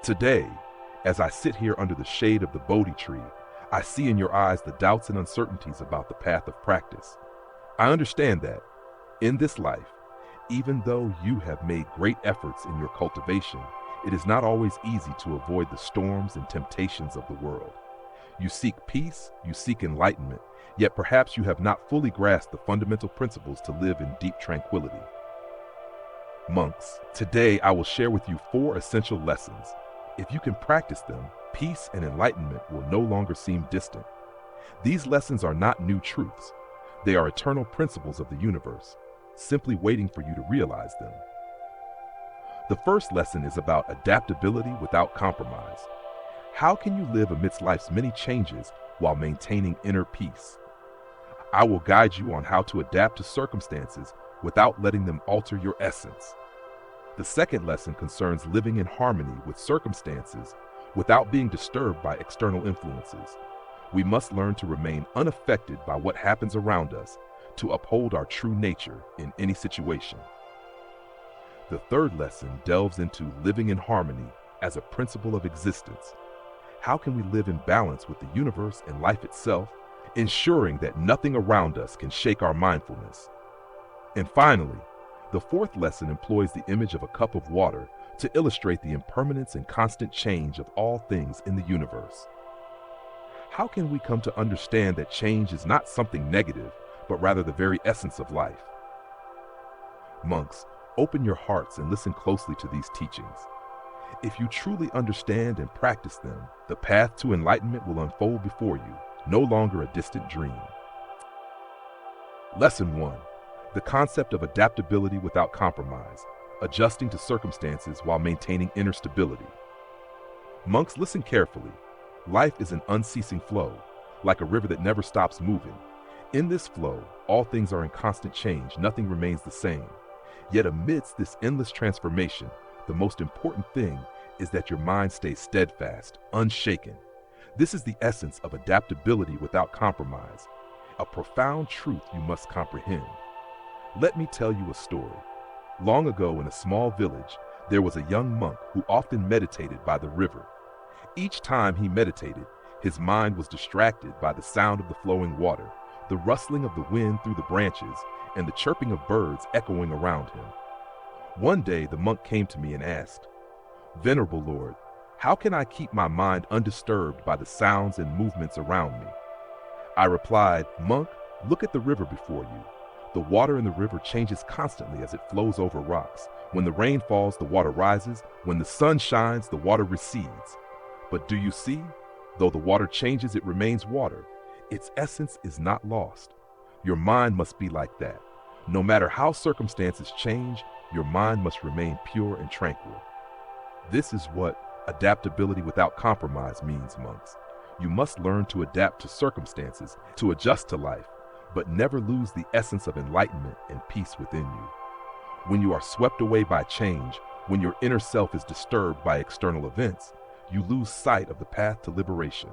Today, as I sit here under the shade of the Bodhi tree, I see in your eyes the doubts and uncertainties about the path of practice. I understand that, in this life, even though you have made great efforts in your cultivation, it is not always easy to avoid the storms and temptations of the world. You seek peace, you seek enlightenment, yet perhaps you have not fully grasped the fundamental principles to live in deep tranquility. Monks, today I will share with you 4 essential lessons. If you can practice them, peace and enlightenment will no longer seem distant. These lessons are not new truths. They are eternal principles of the universe, simply waiting for you to realize them. The first lesson is about adaptability without compromise. How can you live amidst life's many changes while maintaining inner peace? I will guide you on how to adapt to circumstances without letting them alter your essence. The second lesson concerns living in harmony with circumstances without being disturbed by external influences. We must learn to remain unaffected by what happens around us, to uphold our true nature in any situation. The third lesson delves into living in harmony as a principle of existence. How can we live in balance with the universe and life itself, ensuring that nothing around us can shake our mindfulness? And finally, the fourth lesson employs the image of a cup of water to illustrate the impermanence and constant change of all things in the universe. How can we come to understand that change is not something negative, but rather the very essence of life? Monks, open your hearts and listen closely to these teachings. If you truly understand and practice them, the path to enlightenment will unfold before you, no longer a distant dream. Lesson 1. The concept of adaptability without compromise, adjusting to circumstances while maintaining inner stability. Monks, listen carefully. Life is an unceasing flow, like a river that never stops moving. In this flow, all things are in constant change, nothing remains the same. Yet amidst this endless transformation, the most important thing is that your mind stays steadfast, unshaken. This is the essence of adaptability without compromise, a profound truth you must comprehend. Let me tell you a story. Long ago in a small village, there was a young monk who often meditated by the river. Each time he meditated, his mind was distracted by the sound of the flowing water, the rustling of the wind through the branches, and the chirping of birds echoing around him. One day the monk came to me and asked, "Venerable Lord, how can I keep my mind undisturbed by the sounds and movements around me?" I replied, "Monk, look at the river before you. The water in the river changes constantly as it flows over rocks. When the rain falls, the water rises. When the sun shines, the water recedes. But do you see? Though the water changes, it remains water. Its essence is not lost. Your mind must be like that. No matter how circumstances change, your mind must remain pure and tranquil." This is what adaptability without compromise means, monks. You must learn to adapt to circumstances, to adjust to life, but never lose the essence of enlightenment and peace within you. When you are swept away by change, when your inner self is disturbed by external events, you lose sight of the path to liberation.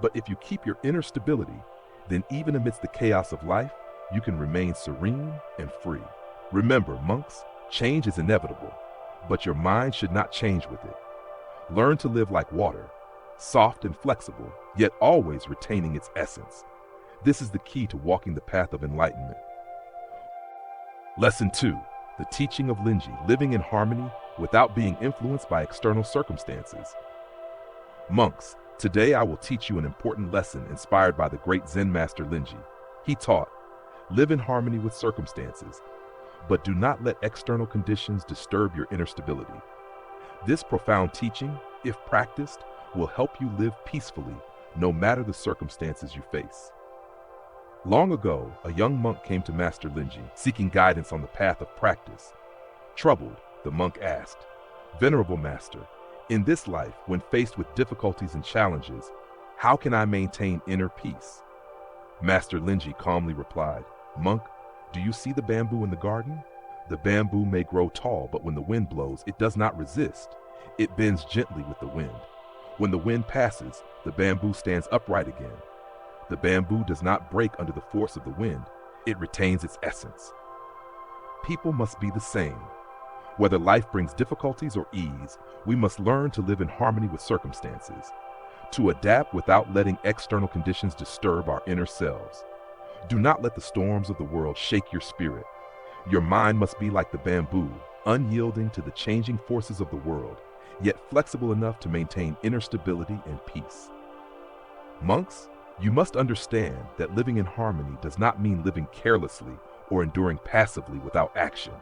But if you keep your inner stability, then even amidst the chaos of life, you can remain serene and free. Remember, monks, change is inevitable, but your mind should not change with it. Learn to live like water, soft and flexible, yet always retaining its essence. This is the key to walking the path of enlightenment. Lesson 2. The teaching of Linji, living in harmony without being influenced by external circumstances. Monks, today I will teach you an important lesson inspired by the great Zen master Linji. He taught, live in harmony with circumstances, but do not let external conditions disturb your inner stability. This profound teaching, if practiced, will help you live peacefully no matter the circumstances you face. Long ago, a young monk came to Master Linji, seeking guidance on the path of practice. Troubled, the monk asked, "Venerable Master, in this life, when faced with difficulties and challenges, how can I maintain inner peace?" Master Linji calmly replied, "Monk, do you see the bamboo in the garden? The bamboo may grow tall, but when the wind blows, it does not resist. It bends gently with the wind. When the wind passes, the bamboo stands upright again. The bamboo does not break under the force of the wind. It retains its essence. People must be the same. Whether life brings difficulties or ease, we must learn to live in harmony with circumstances, to adapt without letting external conditions disturb our inner selves. Do not let the storms of the world shake your spirit. Your mind must be like the bamboo, unyielding to the changing forces of the world, yet flexible enough to maintain inner stability and peace. Monks, you must understand that living in harmony does not mean living carelessly or enduring passively without action.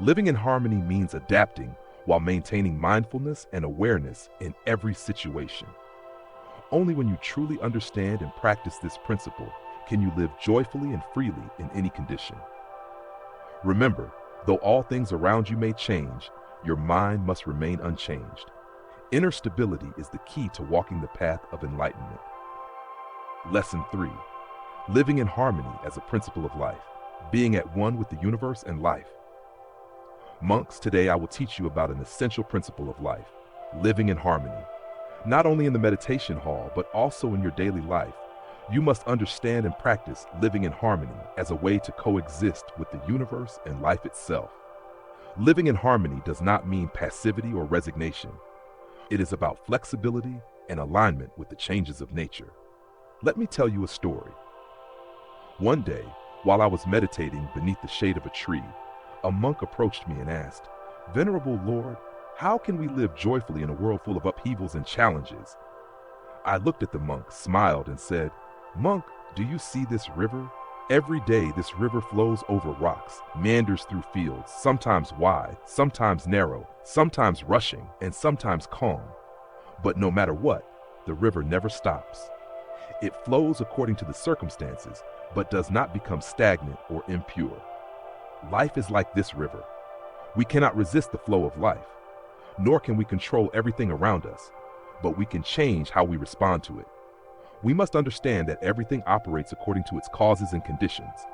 Living in harmony means adapting while maintaining mindfulness and awareness in every situation. Only when you truly understand and practice this principle can you live joyfully and freely in any condition. Remember, though all things around you may change, your mind must remain unchanged. Inner stability is the key to walking the path of enlightenment. Lesson 3. Living in harmony as a principle of life, being at one with the universe and life. Monks, today I will teach you about an essential principle of life, living in harmony. Not only in the meditation hall, but also in your daily life, you must understand and practice living in harmony as a way to coexist with the universe and life itself. Living in harmony does not mean passivity or resignation. It is about flexibility and alignment with the changes of nature. Let me tell you a story. One day, while I was meditating beneath the shade of a tree, a monk approached me and asked, "Venerable Lord, how can we live joyfully in a world full of upheavals and challenges?" I looked at the monk, smiled, and said, "Monk, do you see this river? Every day this river flows over rocks, meanders through fields, sometimes wide, sometimes narrow, sometimes rushing, and sometimes calm. But no matter what, the river never stops. It flows according to the circumstances, but does not become stagnant or impure. Life is like this river. We cannot resist the flow of life, nor can we control everything around us, but we can change how we respond to it. We must understand that everything operates according to its causes and conditions.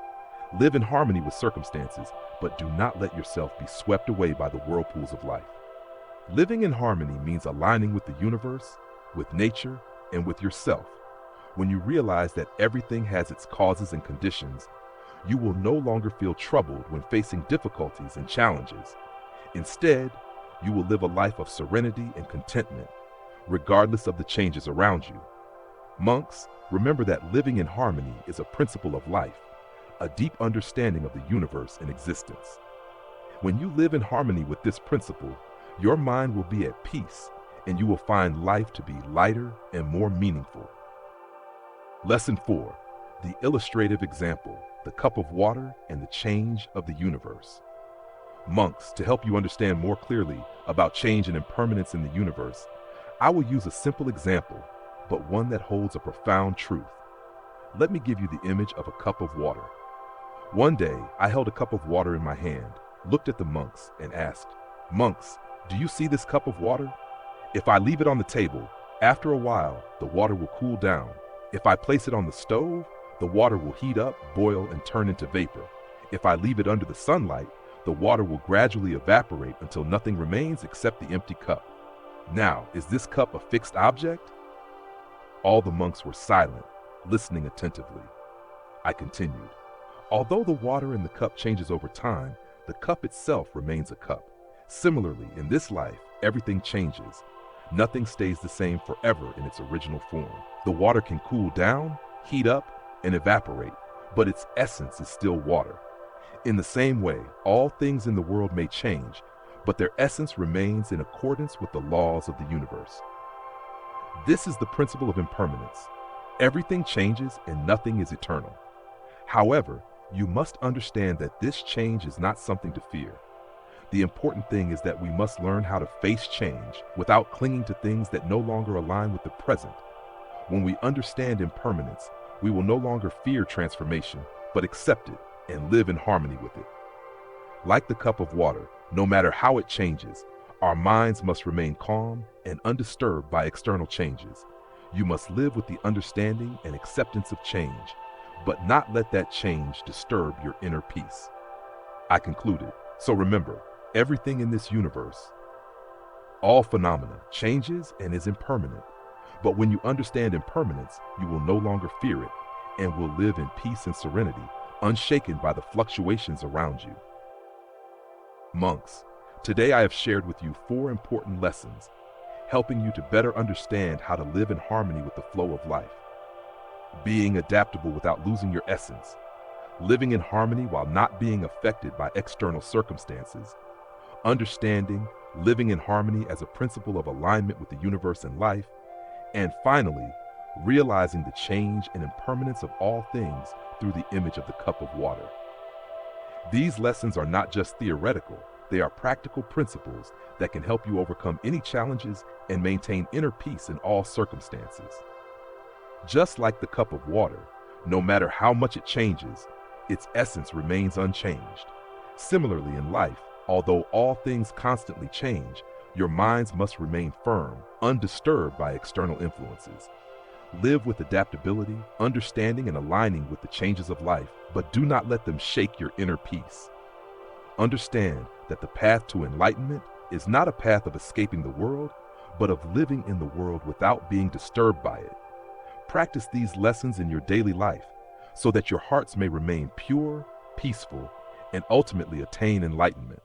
Live in harmony with circumstances, but do not let yourself be swept away by the whirlpools of life." Living in harmony means aligning with the universe, with nature, and with yourself. When you realize that everything has its causes and conditions, you will no longer feel troubled when facing difficulties and challenges. Instead, you will live a life of serenity and contentment, regardless of the changes around you. Monks, remember that living in harmony is a principle of life, a deep understanding of the universe and existence. When you live in harmony with this principle, your mind will be at peace, and you will find life to be lighter and more meaningful. Lesson 4. The illustrative example, the cup of water and the change of the universe. Monks, to help you understand more clearly about change and impermanence in the universe, I will use a simple example, but one that holds a profound truth. Let me give you the image of a cup of water. One day, I held a cup of water in my hand, looked at the monks, and asked, "Monks, do you see this cup of water? If I leave it on the table, after a while, the water will cool down. If I place it on the stove, the water will heat up, boil, and turn into vapor. If I leave it under the sunlight, the water will gradually evaporate until nothing remains except the empty cup. Now, is this cup a fixed object?" All the monks were silent, listening attentively. I continued, "Although the water in the cup changes over time, the cup itself remains a cup. Similarly, in this life, everything changes. Nothing stays the same forever in its original form. The water can cool down, heat up, and evaporate, but its essence is still water. In the same way, all things in the world may change, but their essence remains in accordance with the laws of the universe. This is the principle of impermanence. Everything changes and nothing is eternal. However, you must understand that this change is not something to fear. The important thing is that we must learn how to face change without clinging to things that no longer align with the present. When we understand impermanence, we will no longer fear transformation, but accept it and live in harmony with it. Like the cup of water, no matter how it changes, our minds must remain calm and undisturbed by external changes. You must live with the understanding and acceptance of change, but not let that change disturb your inner peace. I concluded, so remember, everything in this universe, all phenomena, changes and is impermanent. But when you understand impermanence, you will no longer fear it and will live in peace and serenity, unshaken by the fluctuations around you. Monks, Today I have shared with you 4 important lessons, helping you to better understand how to live in harmony with the flow of life. Being adaptable without losing your essence, living in harmony while not being affected by external circumstances, understanding living in harmony as a principle of alignment with the universe and life, and finally, realizing the change and impermanence of all things through the image of the cup of water. These lessons are not just theoretical, they are practical principles that can help you overcome any challenges and maintain inner peace in all circumstances. Just like the cup of water, no matter how much it changes, its essence remains unchanged. Similarly in life, although all things constantly change, your minds must remain firm, undisturbed by external influences. Live with adaptability, understanding and aligning with the changes of life, but do not let them shake your inner peace. Understand that the path to enlightenment is not a path of escaping the world, but of living in the world without being disturbed by it. Practice these lessons in your daily life so that your hearts may remain pure, peaceful, and ultimately attain enlightenment.